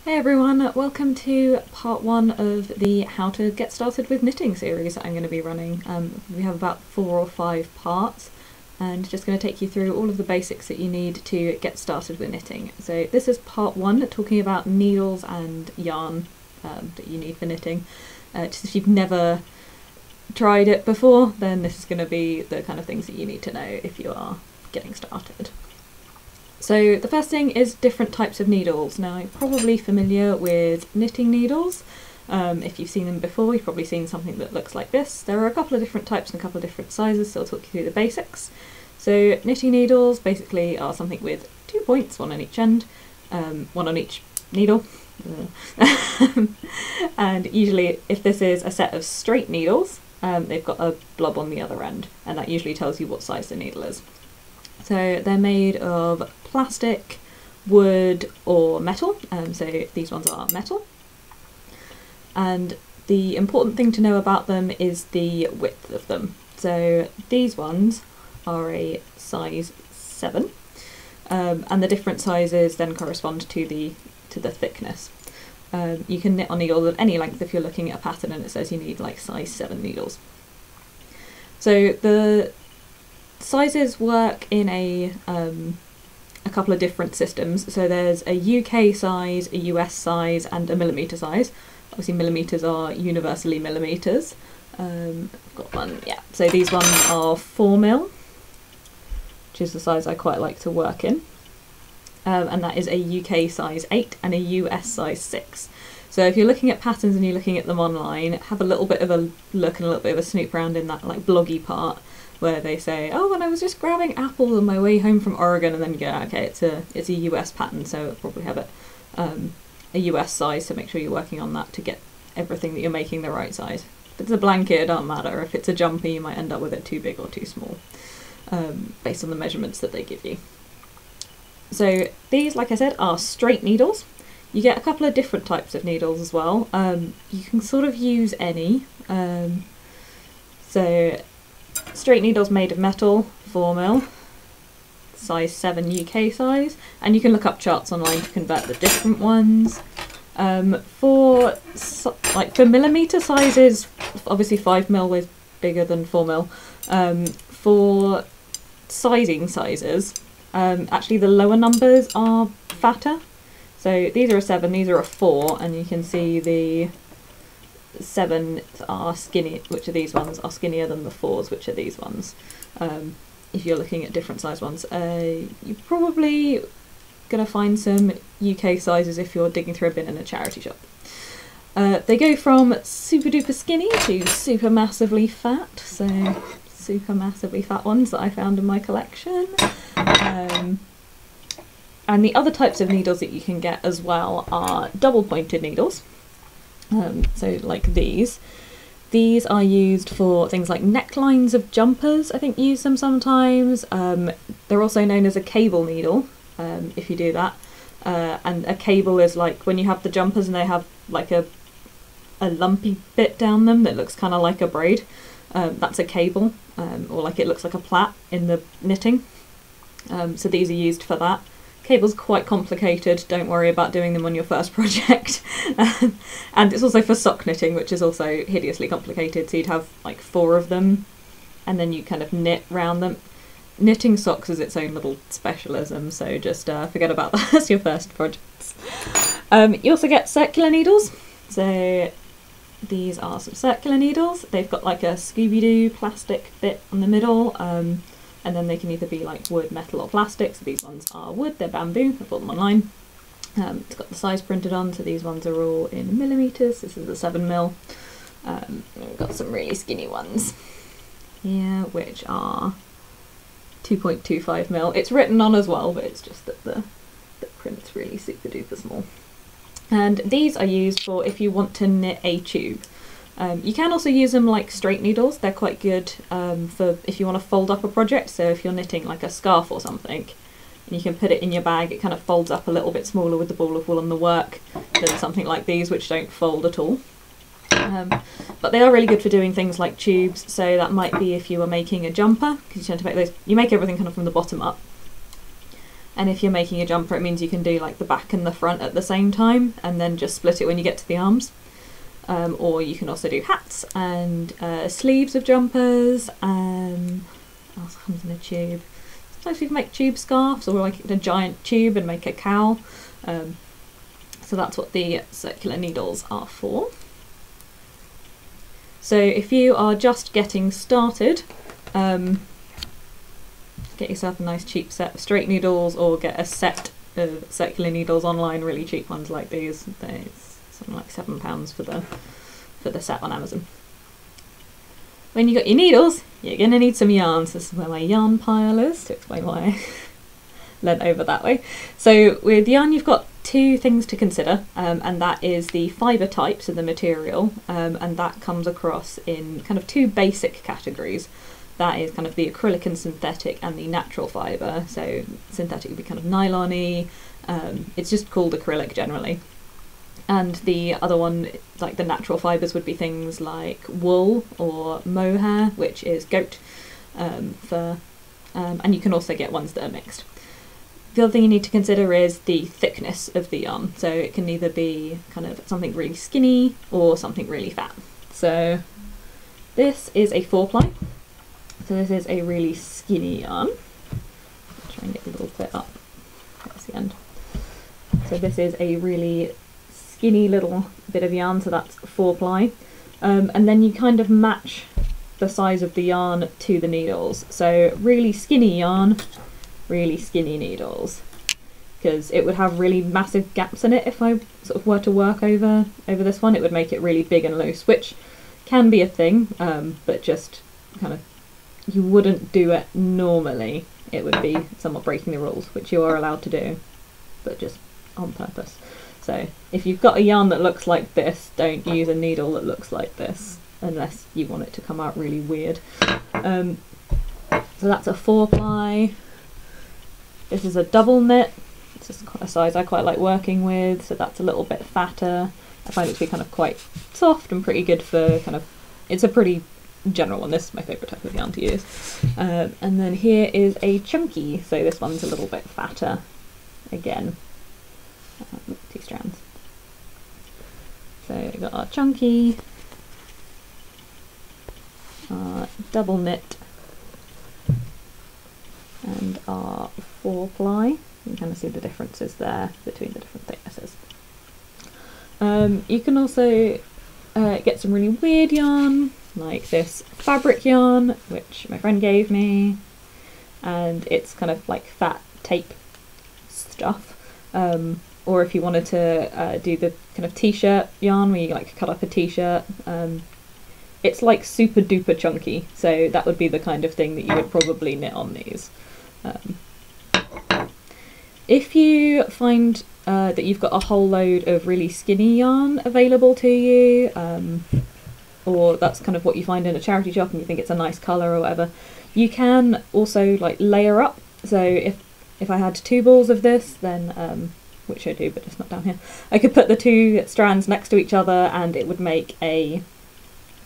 Hey everyone, welcome to part one of the How to Get Started with Knitting series that I'm going to be running. We have about 4 or 5 parts and just going to take you through all of the basics that you need to get started with knitting. So this is part 1, talking about needles and yarn that you need for knitting. Just if you've never tried it before, then this is going to be the kind of things that you need to know if you are getting started. So the first thing is different types of needles. Now you're probably familiar with knitting needles. If you've seen them before, you've probably seen something that looks like this. There are a couple of different types and a couple of different sizes, so I'll talk you through the basics. So knitting needles basically are something with 2 points, one on each end, one on each needle. And usually if this is a set of straight needles, they've got a blob on the other end, and that usually tells you what size the needle is. So they're made of plastic, wood or metal, so these ones are metal. And the important thing to know about them is the width of them. So these ones are a size 7, and the different sizes then correspond to the thickness. You can knit on needles of any length if you're looking at a pattern and it says you need like size 7 needles. So the sizes work in a couple of different systems. So there's a UK size, a US size and a millimetre size. Obviously millimetres are universally millimetres. I've got one, yeah. So these ones are 4mm, which is the size I quite like to work in. And that is a UK size 8 and a US size 6. So if you're looking at patterns and you're looking at them online, have a little bit of a look and a little bit of a snoop around in that like bloggy part where they say, oh, and I was just grabbing apples on my way home from Oregon, and then you go, okay, it's a US pattern, so it'll probably have a US size, so make sure you're working on that to get everything that you're making the right size. If it's a blanket, it doesn't matter. If it's a jumper, you might end up with it too big or too small, based on the measurements that they give you. So these, like I said, are straight needles. You get a couple of different types of needles as well. You can sort of use any. So straight needles made of metal, 4mm, size 7 UK size, and you can look up charts online to convert the different ones. For millimetre sizes, obviously 5mm is bigger than 4mm. For sizing sizes, actually the lower numbers are fatter. So these are a 7, these are a 4, and you can see the 7s are skinny, which are these ones, are skinnier than the 4s, which are these ones. If you're looking at different size ones, you're probably going to find some UK sizes if you're digging through a bin in a charity shop. They go from super duper skinny to super massively fat, so super massively fat ones that I found in my collection. And the other types of needles that you can get as well are double pointed needles. So like these. These are used for things like necklines of jumpers, I think use them sometimes. They're also known as a cable needle, if you do that. And a cable is like when you have the jumpers and they have like a lumpy bit down them that looks kind of like a braid. That's a cable, or like it looks like a plait in the knitting. So these are used for that. Cable's quite complicated, don't worry about doing them on your first project. And it's also for sock knitting, which is also hideously complicated, so you'd have like 4 of them and then you kind of knit round them. Knitting socks is its own little specialism, so just forget about that as your first projects. You also get circular needles, so these are some circular needles. They've got like a Scooby-Doo plastic bit on the middle, and then they can either be like wood, metal or plastic. So these ones are wood, they're bamboo, I bought them online. It's got the size printed on, so these ones are all in millimetres. This is a 7mm. We've got some really skinny ones here, which are 2.25mm. It's written on as well, but it's just that the print's really super duper small. And these are used for if you want to knit a tube. You can also use them like straight needles. They're quite good for if you want to fold up a project. So if you're knitting like a scarf or something, and you can put it in your bag, it kind of folds up a little bit smaller with the ball of wool on the work than something like these, which don't fold at all. But they are really good for doing things like tubes. So that might be if you were making a jumper, because you tend to make those. You make everything kind of from the bottom up. And if you're making a jumper, it means you can do like the back and the front at the same time, and then just split it when you get to the arms. Or you can also do hats and sleeves of jumpers, and what else comes in a tube? Sometimes you can make tube scarves, or like a giant tube and make a cowl. So that's what the circular needles are for. So if you are just getting started, get yourself a nice cheap set of straight needles, or get a set of circular needles online, really cheap ones like these. It's something like £7 for the set on Amazon. When you got your needles, you're going to need some yarns. This is where my yarn pile is, to explain why I leant over that way. So with yarn, you've got two things to consider, and that is the fibre types of the material, and that comes across in kind of two basic categories. That is kind of the acrylic and synthetic, and the natural fibre. So synthetic would be kind of nylon-y, it's just called acrylic generally. And the other one, like the natural fibres, would be things like wool or mohair, which is goat fur, and you can also get ones that are mixed. The other thing you need to consider is the thickness of the yarn. So it can either be kind of something really skinny or something really fat. So this is a 4-ply. So this is a really skinny yarn. I'll try and get a little bit up. That's the end. So this is a really skinny little bit of yarn, so that's 4-ply. And then you kind of match the size of the yarn to the needles. So really skinny yarn, really skinny needles, because it would have really massive gaps in it if I sort of were to work over this one. It would make it really big and loose, which can be a thing, but just kind of, you wouldn't do it normally. It would be somewhat breaking the rules, which you are allowed to do, but just on purpose. So if you've got a yarn that looks like this, don't use a needle that looks like this, unless you want it to come out really weird. So that's a 4-ply. This is a double knit. It's just a size I quite like working with, so that's a little bit fatter. I find it to be kind of quite soft and pretty good for kind of, it's a pretty general one. This is my favourite type of yarn to use. And then here is a chunky, so this one's a little bit fatter again. 2 strands. So we've got our chunky, our double knit, and our 4-ply. You can kind of see the differences there between the different thicknesses. You can also get some really weird yarn, like this fabric yarn, which my friend gave me, and it's kind of like fat tape stuff. Or if you wanted to do the kind of t-shirt yarn where you like cut up a t-shirt, it's like super duper chunky, so that would be the kind of thing that you would probably knit on these. If you find that you've got a whole load of really skinny yarn available to you, or that's kind of what you find in a charity shop and you think it's a nice colour or whatever, you can also like layer up. So if I had 2 balls of this, then which I do, but it's not down here, I could put the 2 strands next to each other and it would make a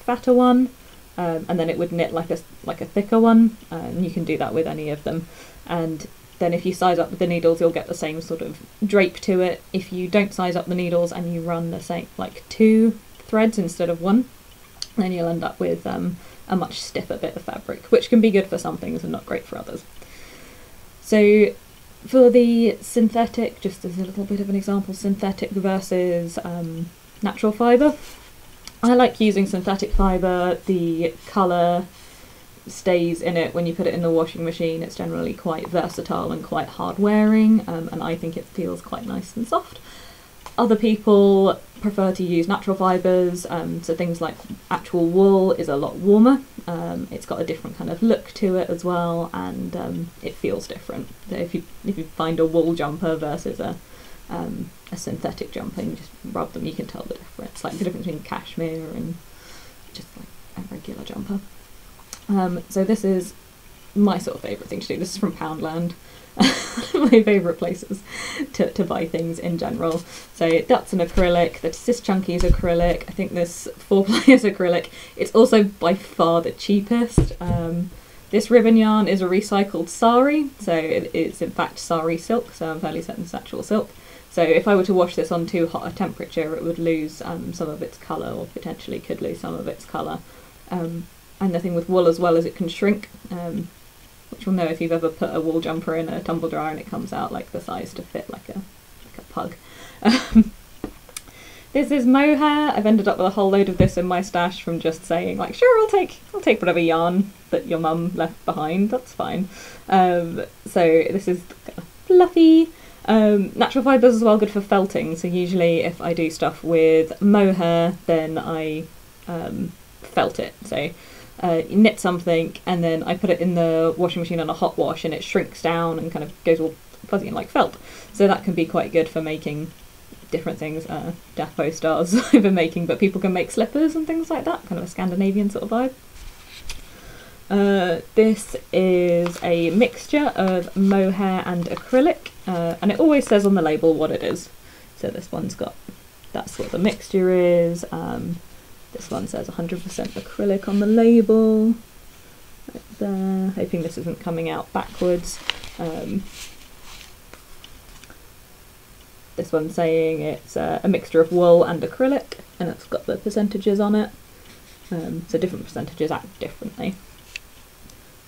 fatter one, and then it would knit like a thicker one, and you can do that with any of them. And then if you size up the needles, you'll get the same sort of drape to it. If you don't size up the needles and you run the same, like 2 threads instead of 1, then you'll end up with a much stiffer bit of fabric, which can be good for some things and not great for others. So for the synthetic, just as a little bit of an example, synthetic versus natural fibre, I like using synthetic fibre. The colour stays in it when you put it in the washing machine. It's generally quite versatile and quite hard wearing, and I think it feels quite nice and soft. Other people prefer to use natural fibres, so things like actual wool is a lot warmer. It's got a different kind of look to it as well, and it feels different. So if you find a wool jumper versus a synthetic jumper, and you just rub them, you can tell the difference. Like the difference between cashmere and just like a regular jumper. So this is my sort of favourite thing to do. This is from Poundland. One of my favourite places to buy things in general. So that's an acrylic, this chunky is acrylic, I think this 4-ply is acrylic. It's also by far the cheapest. This ribbon yarn is a recycled sari, so it's in fact sari silk, so I'm fairly certain it's actual silk. So if I were to wash this on too hot a temperature, it would lose some of its colour, or potentially could lose some of its colour. And the thing with wool as well is it can shrink, which you'll know if you've ever put a wool jumper in a tumble dryer and it comes out like the size to fit like a pug. This is mohair. I've ended up with a whole load of this in my stash from just saying like, sure, I'll take whatever yarn that your mum left behind, that's fine. So this is kind of fluffy. Natural fibres as well, good for felting, so usually if I do stuff with mohair then I felt it. So you knit something and then I put it in the washing machine on a hot wash and it shrinks down and kind of goes all fuzzy and like felt. So that can be quite good for making different things. Dappo stars I've been making, but people can make slippers and things like that, kind of a Scandinavian sort of vibe. This is a mixture of mohair and acrylic, and it always says on the label what it is. So this one's got, that's what the mixture is. This one says 100% acrylic on the label, right there. Hoping this isn't coming out backwards. This one's saying it's a mixture of wool and acrylic, and it's got the percentages on it. So different percentages act differently.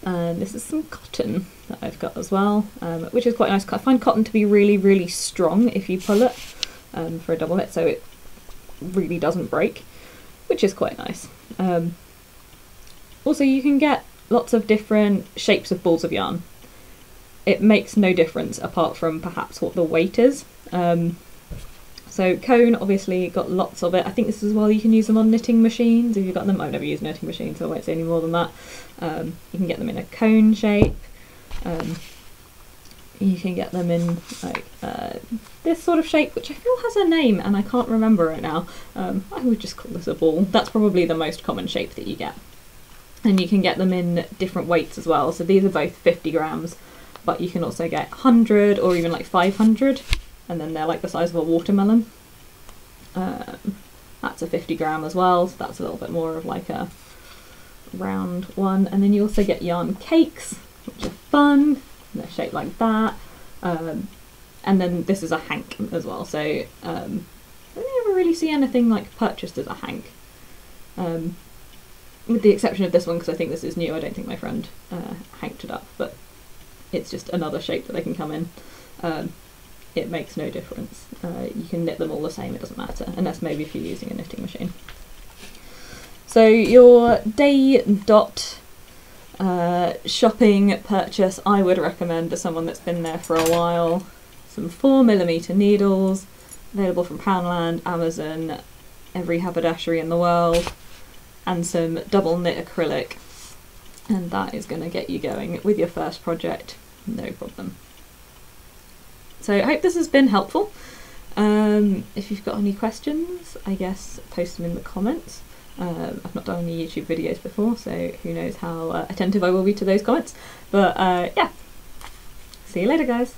And this is some cotton that I've got as well, which is quite nice. I find cotton to be really, really strong if you pull it for a double knit, so it really doesn't break, which is quite nice. Also, you can get lots of different shapes of balls of yarn. It makes no difference apart from perhaps what the weight is. So cone, obviously got lots of it. I think this as well, you can use them on knitting machines if you've got them. I've never used knitting machines, so I won't say any more than that. You can get them in a cone shape. You can get them in like this sort of shape, which I feel has a name and I can't remember it now. I would just call this a ball. That's probably the most common shape that you get. And you can get them in different weights as well. So these are both 50 grams, but you can also get 100 or even like 500. And then they're like the size of a watermelon. That's a 50 gram as well, so that's a little bit more of like a round one. And then you also get yarn cakes, which are fun. They're shaped like that. And then this is a hank as well, so I don't ever really see anything like purchased as a hank. With the exception of this one, because I think this is new. I don't think my friend hanked it up, but it's just another shape that they can come in. It makes no difference. You can knit them all the same, it doesn't matter, unless maybe if you're using a knitting machine. So your day dot shopping purchase I would recommend to someone that's been there for a while. Some 4mm needles, available from Poundland, Amazon, every haberdashery in the world, and some double knit acrylic, and that is going to get you going with your first project, no problem. So I hope this has been helpful. If you've got any questions, I guess post them in the comments. I've not done any YouTube videos before, so who knows how attentive I will be to those comments. But yeah, see you later guys.